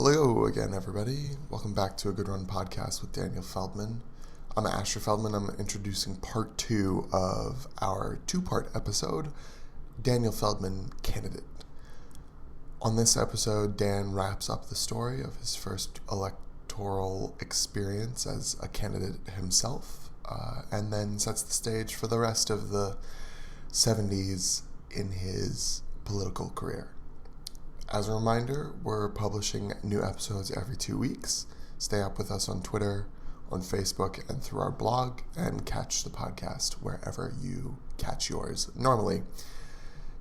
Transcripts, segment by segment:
Hello again, everybody. Welcome back to A Good Run Podcast with Daniel Feldman. I'm Asher Feldman. I'm introducing part 2 of our 2-part episode, Daniel Feldman, Candidate. On this episode, Dan wraps up the story of his first electoral experience as a candidate himself, and then sets the stage for the rest of the 70s in his political career. As a reminder, we're publishing new episodes every 2 weeks. Stay up with us on Twitter, on Facebook, and through our blog, and catch the podcast wherever you catch yours normally.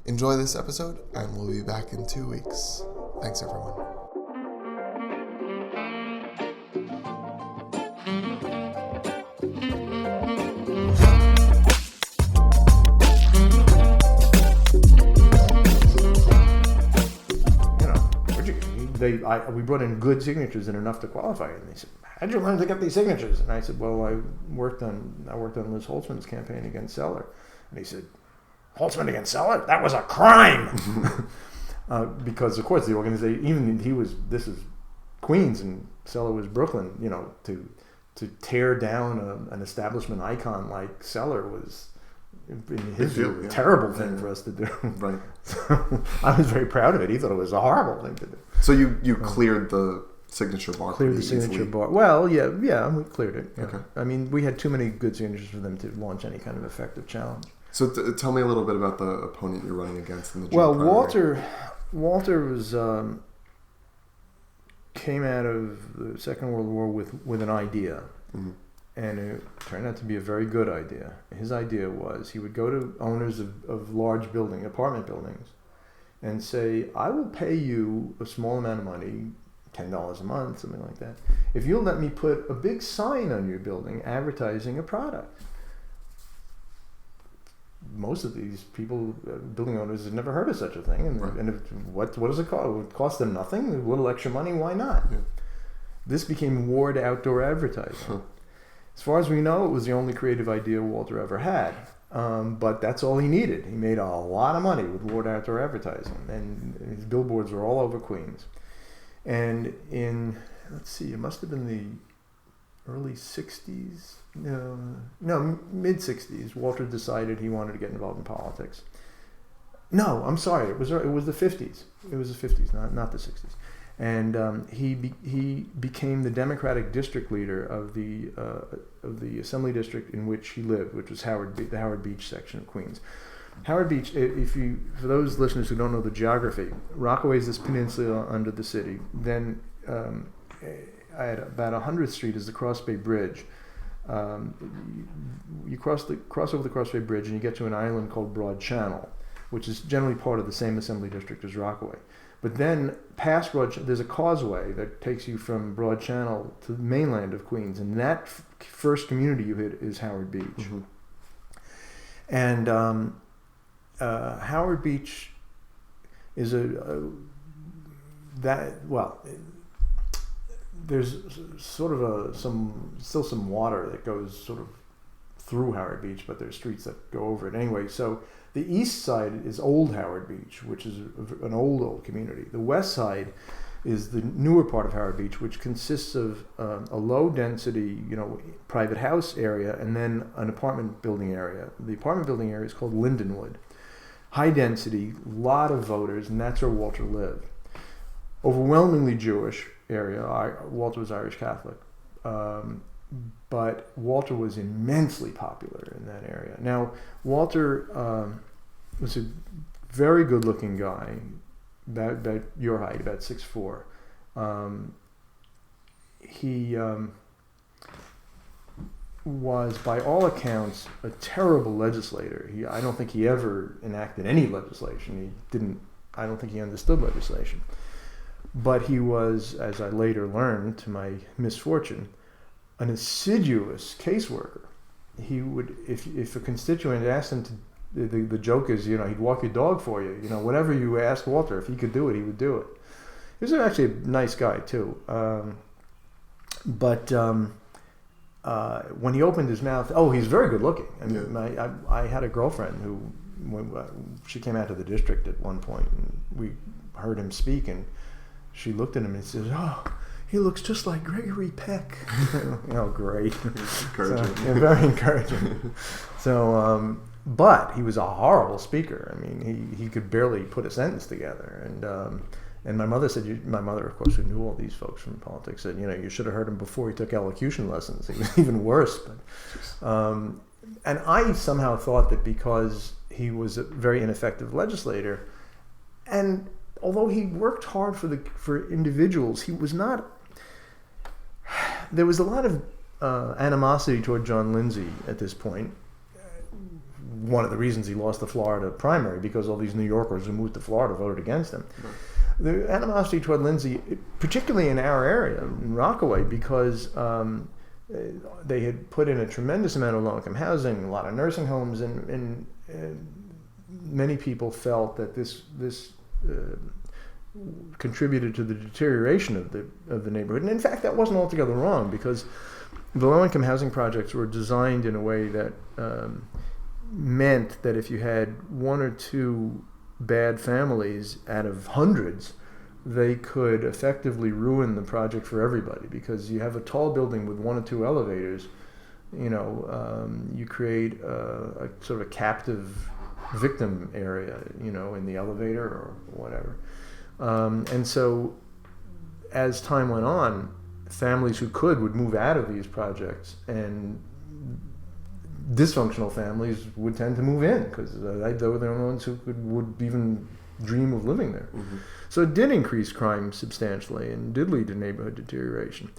Enjoy this episode, and we'll be back in 2 weeks. Thanks, everyone. We brought in good signatures and enough to qualify. And they said, "How'd you learn to get these signatures?" And I said, "Well, I worked on Liz Holtzman's campaign against Seller." And he said, "Holtzman against Seller? That was a crime!" Because of course the organization, this is Queens and Seller was Brooklyn. To tear down an establishment icon like Seller was, in his view, a terrible thing for us to do. Right. So I was very proud of it. He thought it was a horrible thing to do. So you cleared the signature bar. Cleared the signature bar. Well, yeah, we cleared it. Yeah. Okay. I mean, we had too many good signatures for them to launch any kind of effective challenge. So tell me a little bit about the opponent you're running against in the Well, primary. Walter was came out of the Second World War with an idea. Mm-hmm. And it turned out to be a very good idea. His idea was he would go to owners of large apartment buildings, and say, "I will pay you a small amount of money, $10 a month, something like that, if you'll let me put a big sign on your building advertising a product." Most of these people, building owners, had never heard of such a thing. And, right. what does it cost? It would cost them nothing, a little extra money, why not? Yeah. This became ward outdoor advertising. Huh. As far as we know, it was the only creative idea Walter ever had. But that's all he needed. He made a lot of money with ward outdoor advertising. And his billboards were all over Queens. And in, it must have been the early 60s. No, mid-60s, Walter decided he wanted to get involved in politics. No, I'm sorry. It was the 50s. It was the 50s, not the 60s. And he became the Democratic district leader of the assembly district in which he lived, which was the Howard Beach section of Queens. Howard Beach, for those listeners who don't know the geography, Rockaway is this peninsula under the city. Then at about 100th Street is the Cross Bay Bridge. You cross over the Cross Bay Bridge and you get to an island called Broad Channel, which is generally part of the same assembly district as Rockaway. But then past there's a causeway that takes you from Broad Channel to the mainland of Queens, and that first community you hit is Howard Beach. Mm-hmm. And Howard Beach is there's sort of still some water that goes sort of through Howard Beach, but there's streets that go over it anyway. So the east side is Old Howard Beach, which is an old community. The west side is the newer part of Howard Beach, which consists of a low-density, private house area and then an apartment building area. The apartment building area is called Lindenwood. High density, lot of voters, and that's where Walter lived. Overwhelmingly Jewish area. Walter was Irish Catholic. But Walter was immensely popular in that area. Now, Walter was a very good-looking guy, about your height, about 6'4". He was, by all accounts, a terrible legislator. I don't think he ever enacted any legislation. I don't think he understood legislation. But he was, as I later learned, to my misfortune, an assiduous caseworker. He would, if a constituent asked him to, the joke is, he'd walk your dog for you. Whatever you asked Walter, if he could do it, he would do it. He was actually a nice guy too. But when he opened his mouth, he's very good looking. I mean, I had a girlfriend who, she came out to the district at one point, and we heard him speak, and she looked at him and said, "Oh, he looks just like Gregory Peck." Great. Encouraging. So, very encouraging. So, but he was a horrible speaker. I mean, he could barely put a sentence together. And my mother said, my mother, of course, who knew all these folks from politics, said, you should have heard him before he took elocution lessons. He was even worse. But, and I somehow thought that because he was a very ineffective legislator, and although he worked hard for individuals, he was not. There was a lot of animosity toward John Lindsay at this point. One of the reasons he lost the Florida primary, because all these New Yorkers who moved to Florida voted against him. Right. The animosity toward Lindsay, particularly in our area, in Rockaway, because they had put in a tremendous amount of low-income housing, a lot of nursing homes, and many people felt that this contributed to the deterioration of the neighborhood. And in fact, that wasn't altogether wrong, because the low-income housing projects were designed in a way that meant that if you had one or two bad families out of hundreds, they could effectively ruin the project for everybody, because you have a tall building with one or two elevators, you create a sort of a captive victim area, in the elevator or whatever. And so as time went on, families who would move out of these projects, and dysfunctional families would tend to move in, because they were the only ones who would even dream of living there. Mm-hmm. So it did increase crime substantially and did lead to neighborhood deterioration.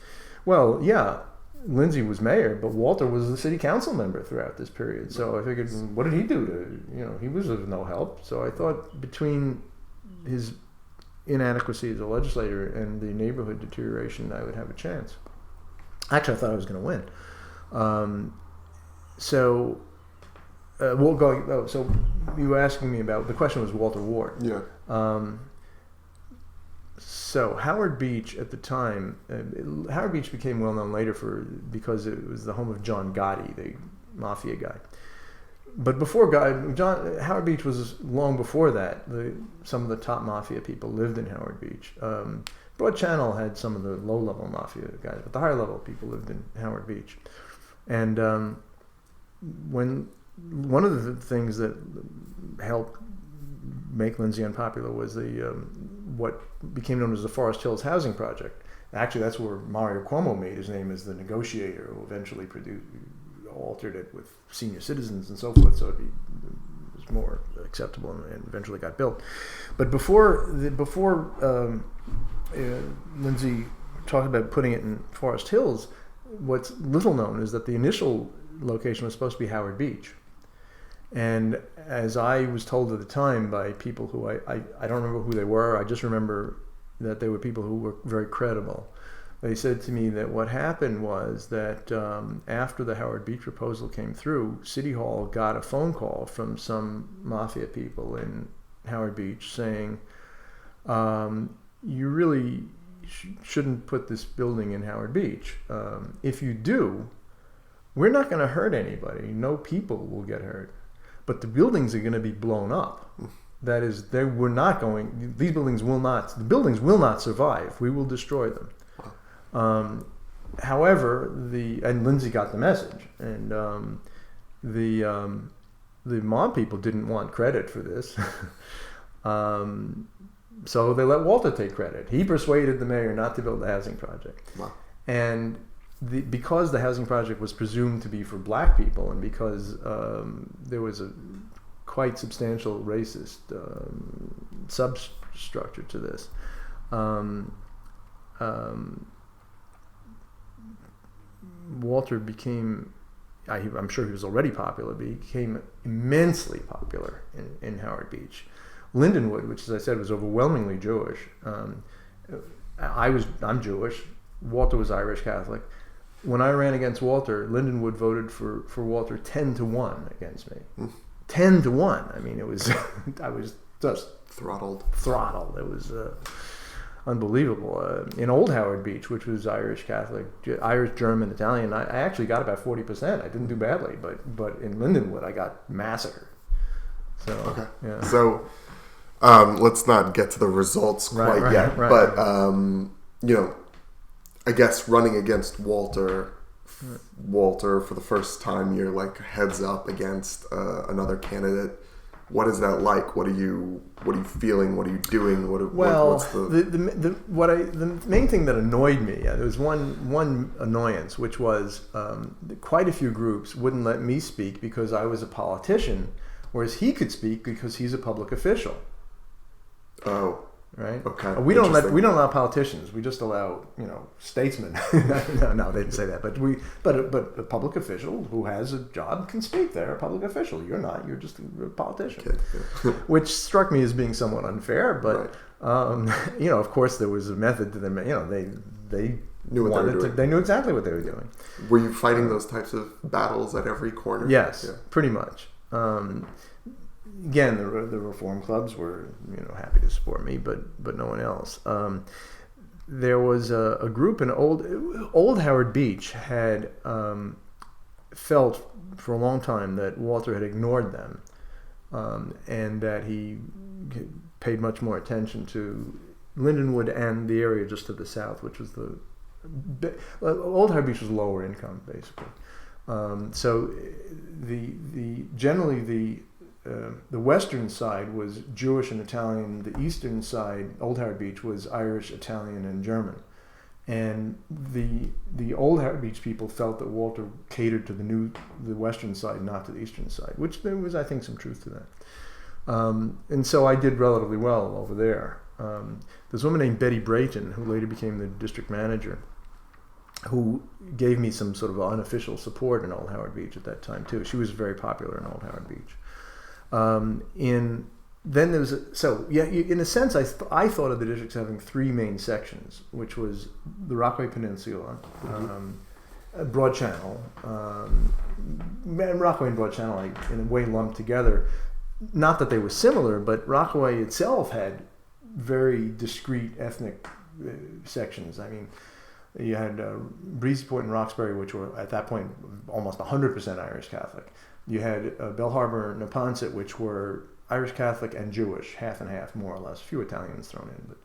Well, yeah, Lindsay was mayor, but Walter was the city council member throughout this period. So I figured, what did he do to, he was of no help. So I thought between his inadequacy as a legislator and the neighborhood deterioration, I would have a chance. Actually, I thought I was going to win. So you were asking me about, the question was Walter Ward. Yeah. So Howard Beach at the time, Howard Beach became well known later because it was the home of John Gotti, the mafia guy. But before Howard Beach was long before that. Some of the top mafia people lived in Howard Beach. Broad Channel had some of the low-level mafia guys, but the higher-level people lived in Howard Beach. And when one of the things that helped make Lindsay unpopular was what became known as the Forest Hills Housing Project. Actually, that's where Mario Cuomo made his name as the negotiator, who eventually altered it with senior citizens and so forth, so it was more acceptable and eventually got built. But before Lindsay talked about putting it in Forest Hills, what's little known is that the initial location was supposed to be Howard Beach. And as I was told at the time by people who I don't remember who they were, I just remember that they were people who were very credible. They said to me that what happened was that after the Howard Beach proposal came through, City Hall got a phone call from some mafia people in Howard Beach saying, you really shouldn't put this building in Howard Beach. If you do, we're not going to hurt anybody. No people will get hurt. But the buildings are going to be blown up. That is, the buildings will not survive. We will destroy them. However, and Lindsay got the message, and the mob people didn't want credit for this. So they let Walter take credit. He persuaded the mayor not to build the housing project. Wow. And because the housing project was presumed to be for black people, and because there was a quite substantial racist substructure to this, Walter became, I'm sure he was already popular, but he became immensely popular in Howard Beach. Lindenwood, which, as I said, was overwhelmingly Jewish. I'm Jewish. Walter was Irish Catholic. When I ran against Walter, Lindenwood voted for Walter 10-1 against me. 10-1. I mean, it was I was just throttled. It was unbelievable. In Old Howard Beach, which was Irish Catholic, Irish, German, Italian, I actually got about 40%. I didn't do badly, but in Lindenwood, I got massacred. So okay. Yeah. So Let's not get to the results quite yet. Right. But, I guess running against Walter for the first time, you're like heads up against another candidate. What is that like? What are you feeling? What are you doing? What's the main thing that annoyed me? There was one annoyance, which was quite a few groups wouldn't let me speak because I was a politician, whereas he could speak because he's a public official. Oh. Right. Okay. We don't allow politicians. We just allow statesmen. No, they didn't say that. But a public official who has a job can speak. They're a public official. You're not. You're just a politician. Okay. Yeah. Which struck me as being somewhat unfair. But right. Of course, there was a method to them. They knew what they were doing. They knew exactly what they were doing. Were you fighting those types of battles at every corner? Yes, pretty much. Again, the reform clubs were happy to support me, but no one else. There was a group in old Howard Beach had felt for a long time that Walter had ignored them, and that he paid much more attention to Lindenwood and the area just to the south, which was old Howard Beach was lower income basically. So the western side was Jewish and Italian. The eastern side, Old Howard Beach, was Irish, Italian, and German. And the Old Howard Beach people felt that Walter catered to the western side, not to the eastern side, which there was, I think, some truth to that. And so I did relatively well over there. There's a woman named Betty Brayton, who later became the district manager, who gave me some sort of unofficial support in Old Howard Beach at that time, too. She was very popular in Old Howard Beach. In a sense, I thought of the districts having three main sections, which was the Rockaway Peninsula, Broad Channel, and Rockaway and Broad Channel, in a way lumped together. Not that they were similar, but Rockaway itself had very discrete ethnic sections. I mean, you had Breezyport and Roxbury, which were at that point almost 100% Irish Catholic. You had Bell Harbor and Neponset, which were Irish Catholic and Jewish, half and half, more or less. A few Italians thrown in. But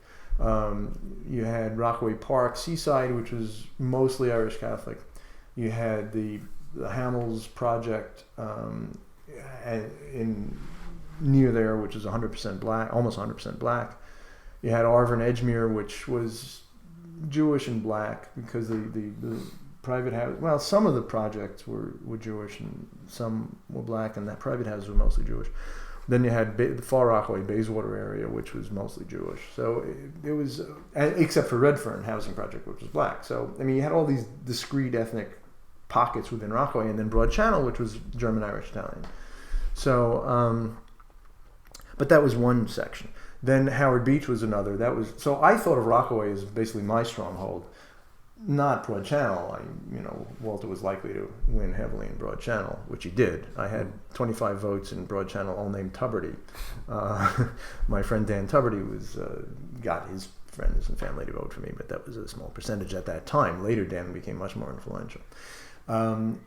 you had Rockaway Park, Seaside, which was mostly Irish Catholic. You had the Hamels Project near there, which is 100% black, almost 100% black. You had Arvin Edgemere, which was Jewish and black because the private house. Well, some of the projects were Jewish and some were black, and that private houses were mostly Jewish. Then you had the Far Rockaway, Bayswater area, which was mostly Jewish. So it was, except for Redfern Housing Project, which was black. So I mean, you had all these discrete ethnic pockets within Rockaway, and then Broad Channel, which was German, Irish, Italian. So, but that was one section. Then Howard Beach was another. So I thought of Rockaway as basically my stronghold. Not Broad Channel. Walter was likely to win heavily in Broad Channel, which he did. I had 25 votes in Broad Channel, all named Tuberty. My friend Dan Tuberty got his friends and family to vote for me, but that was a small percentage at that time. Later, Dan became much more influential. Then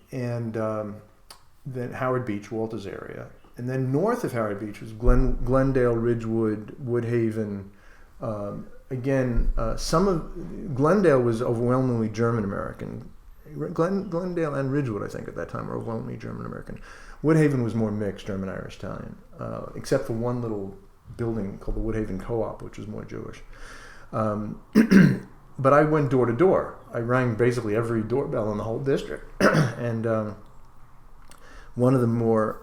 Howard Beach, Walter's area. And then north of Howard Beach was Glendale, Ridgewood, Woodhaven. Glendale was overwhelmingly German American. Glendale and Ridgewood, I think, at that time were overwhelmingly German American. Woodhaven was more mixed, German, Irish, Italian, except for one little building called the Woodhaven Co-op, which was more Jewish. But I went door to door. I rang basically every doorbell in the whole district, and one of the more.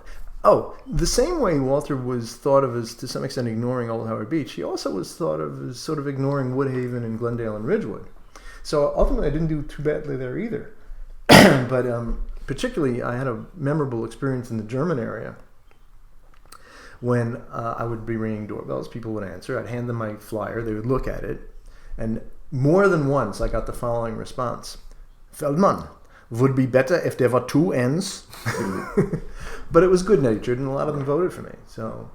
The same way Walter was thought of as, to some extent, ignoring Old Howard Beach, he also was thought of as sort of ignoring Woodhaven and Glendale and Ridgewood. So ultimately, I didn't do too badly there either. But particularly, I had a memorable experience in the German area when I would be ringing doorbells. People would answer. I'd hand them my flyer. They would look at it. And more than once, I got the following response. Feldman, would be better if there were two N's. But it was good-natured, and a lot of them voted for me. So,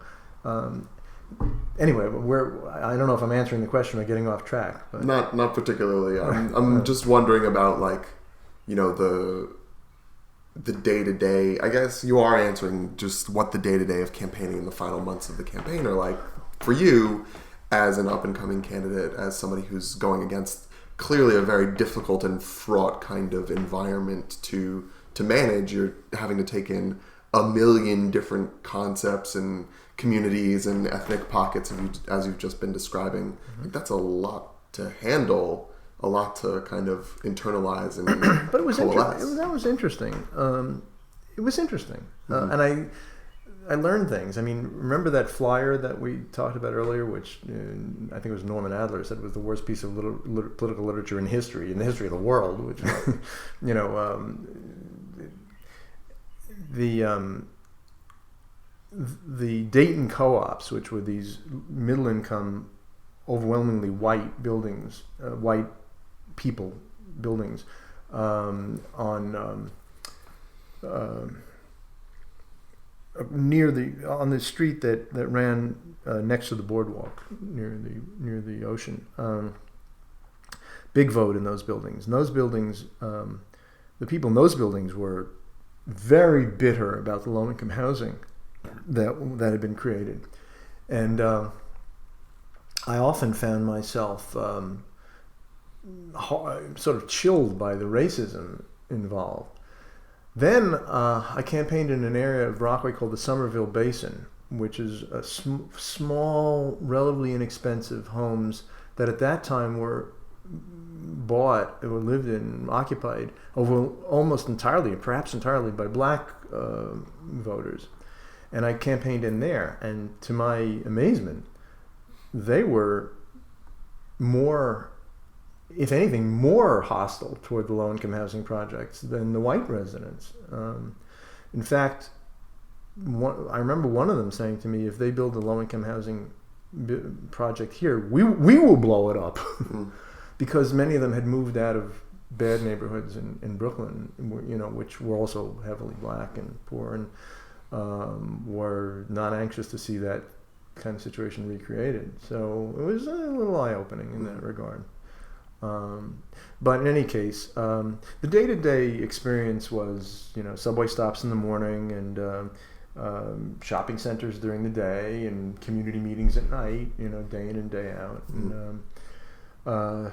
anyway, I don't know if I'm answering the question or getting off track. But. Not particularly. I'm just wondering about, the day-to-day. I guess you are answering just what the day-to-day of campaigning in the final months of the campaign are like. for you, as an up-and-coming candidate, as somebody who's going against clearly a very difficult and fraught kind of environment to manage, you're having to take in a million different concepts and communities and ethnic pockets, as you've just been describing. Mm-hmm. Like, that's a lot to handle, a lot to kind of internalize and but it was coalesce. That was interesting. It was interesting, Mm-hmm. and I learned things. I mean, remember that flyer that we talked about earlier, which I think it was Norman Adler said was the worst piece of political literature in the history of the world. Which, you know, the Dayton co-ops, which were these middle-income, overwhelmingly white buildings, white people buildings, on the street that ran next to the boardwalk near the ocean. Big vote in those buildings. And those buildings, the people in those buildings were very bitter about the low-income housing that had been created, and I often found myself sort of chilled by the racism involved. Then I campaigned in an area of Rockaway called the Somerville Basin, which is a small, relatively inexpensive homes that at that time were bought or lived in, occupied almost entirely, perhaps entirely, by black voters. And I campaigned in there, and to my amazement, they were more, if anything, more hostile toward the low-income housing projects than the white residents. In fact, I remember one of them saying to me, if they build a low-income housing project here, we will blow it up. Because many of them had moved out of bad neighborhoods in Brooklyn, you know, which were also heavily black and poor, and were not anxious to see that kind of situation recreated. So it was a little eye-opening in that regard. But in any case, the day-to-day experience was, you know, subway stops in the morning and shopping centers during the day and community meetings at night, you know, day in and day out. And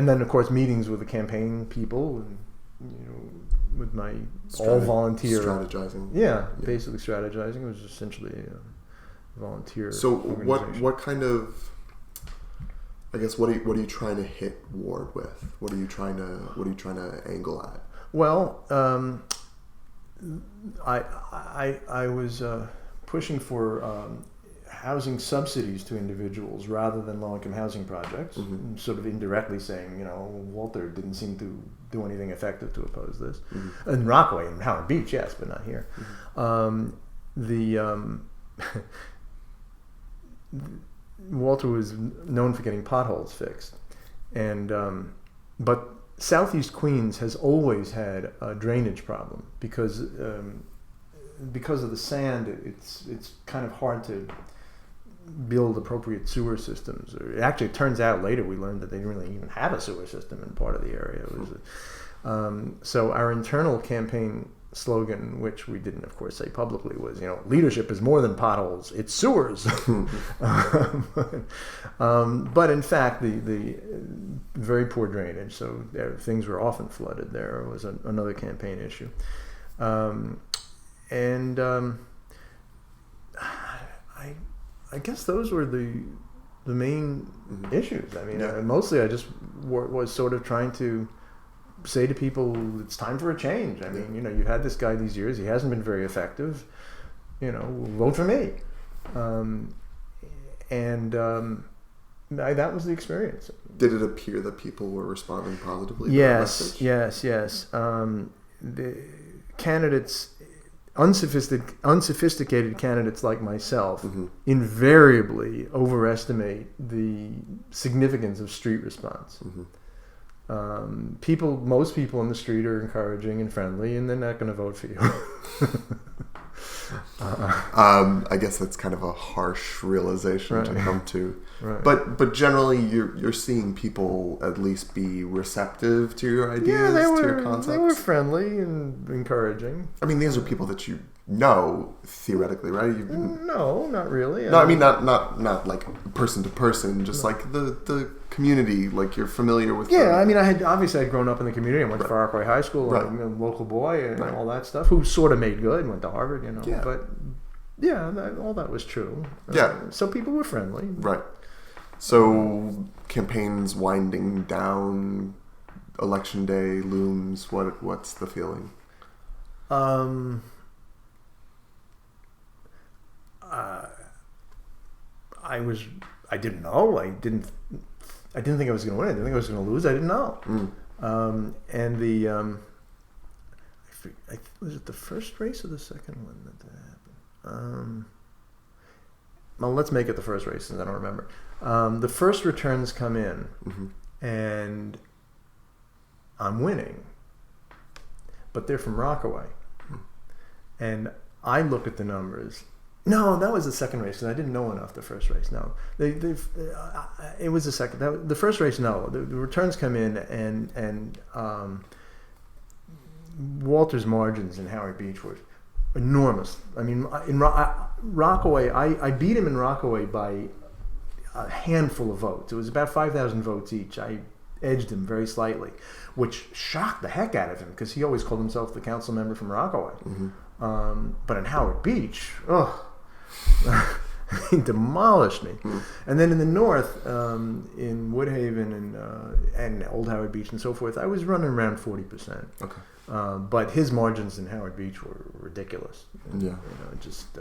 then, of course, meetings with the campaign people, and, you know, with my all-volunteer strategizing. Yeah, basically strategizing. It was essentially a volunteer. So, what kind of, I guess, what are you trying to hit Ward with? What are you trying to angle at? Well, I was pushing for housing subsidies to individuals rather than low-income housing projects, sort of indirectly saying, you know, Walter didn't seem to do anything effective to oppose this. In Rockaway and Howard Beach, yes, but not here. Walter was known for getting potholes fixed, and but Southeast Queens has always had a drainage problem because of the sand. It's kind of hard to build appropriate sewer systems. Actually, it turns out later we learned that they didn't really even have a sewer system in part of the area. It was so our internal campaign slogan, which we didn't, of course, say publicly, was, you know, leadership is more than potholes, it's sewers. But in fact, the very poor drainage, so things were often flooded there, was another campaign issue. I guess those were the main issues. I mean, mostly I just was sort of trying to say to people, it's time for a change. I mean, you know, you've had this guy these years, he hasn't been very effective, you know, vote for me. That was the experience. Did it appear that people were responding positively to that message? Yes. The candidates, unsophisticated candidates like myself, invariably overestimate the significance of street response. Most people in the street are encouraging and friendly, and they're not going to vote for you. I guess that's kind of a harsh realization to come to. Right. But generally, you're seeing people at least be receptive to your ideas, to your concepts. They were friendly and encouraging. I mean, these are people that you know theoretically, right? You've been... No, not really. No, I mean not like person to person, just like the community, like you're familiar with. Yeah, I mean, I'd grown up in the community. I went to Far Rockaway High School, Right. I'm a local boy, and Right. all that stuff. Who sort of made good, went to Harvard, Yeah. But yeah, all that was true. Yeah. So people were friendly. Right. So campaigns winding down, election day looms. What's the feeling? I didn't know. I didn't think I was going to win. I didn't think I was going to lose. I didn't know. And was it the first race or the second one that happened? Well, let's make it the first race since I don't remember. The first returns come in, and I'm winning, but they're from Rockaway, and I look at the numbers. No, that was the second race, and I didn't know enough the first race. No, it was the second. The first race, no. The returns come in, and Walter's margins in Howard Beach were enormous. I mean, in Rockaway, I beat him in Rockaway by a handful of votes. It was about 5,000 votes each. I edged him very slightly, which shocked the heck out of him because he always called himself the council member from Rockaway. But in Howard Beach, he demolished me. And then in the north, in Woodhaven and Old Howard Beach and so forth, I was running around 40%. Okay. But his margins in Howard Beach were ridiculous. Yeah. It just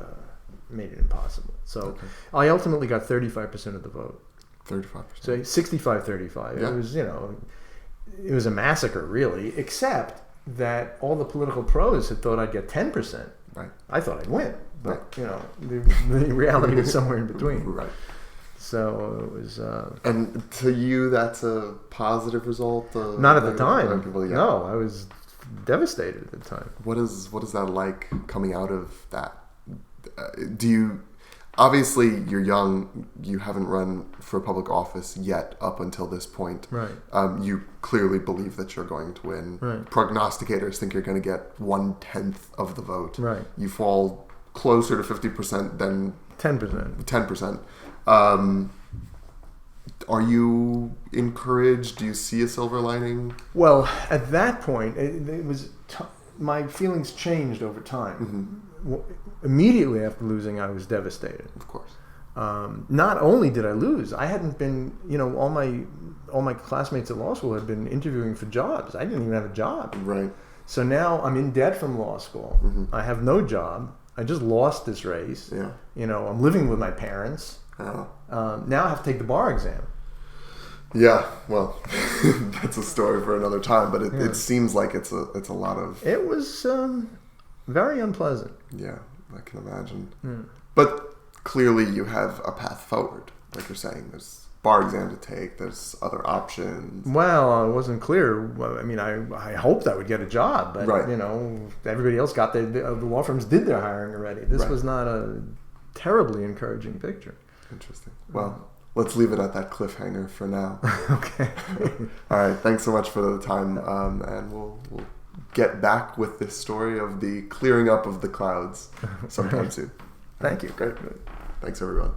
made it impossible. So I ultimately got 35% of the vote. 35%. So 65-35. Yeah. It was, it was a massacre, really, except that all the political pros had thought I'd get 10%. Right. I thought I'd win. But, the reality was somewhere in between. Right. So it was... and to you, that's a positive result? Not at the time. Well, yeah. No, I was devastated at the time. What is that like coming out of that? Do you... Obviously, you're young. You haven't run for public office yet up until this point. Right. You clearly believe that you're going to win. Right. Prognosticators think you're going to get 1/10 of the vote. Right. You fall closer to 50% than 10%. 10%. Are you encouraged? Do you see a silver lining? Well, at that point, it was my feelings changed over time. Immediately after losing, I was devastated. Of course. Not only did I lose, I hadn't been, all my classmates at law school had been interviewing for jobs. I didn't even have a job. Right. So now I'm in debt from law school. I have no job. I just lost this race. Yeah. I'm living with my parents. Oh. Now I have to take the bar exam. Yeah, well, that's a story for another time. But it seems like it's a lot of. It was very unpleasant. Yeah, I can imagine. Mm. But clearly, you have a path forward. Like you're saying, there's bar exam to take. There's other options. Well, it wasn't clear. Well, I mean, I hoped I would get a job, but Right. Everybody else got the law firms did their hiring already. This Right. was not a terribly encouraging picture. Interesting. Well, let's leave it at that cliffhanger for now. Okay. All right. Thanks so much for the time, and we'll get back with this story of the clearing up of the clouds sometime soon. Thank you. Great. Thanks, everyone.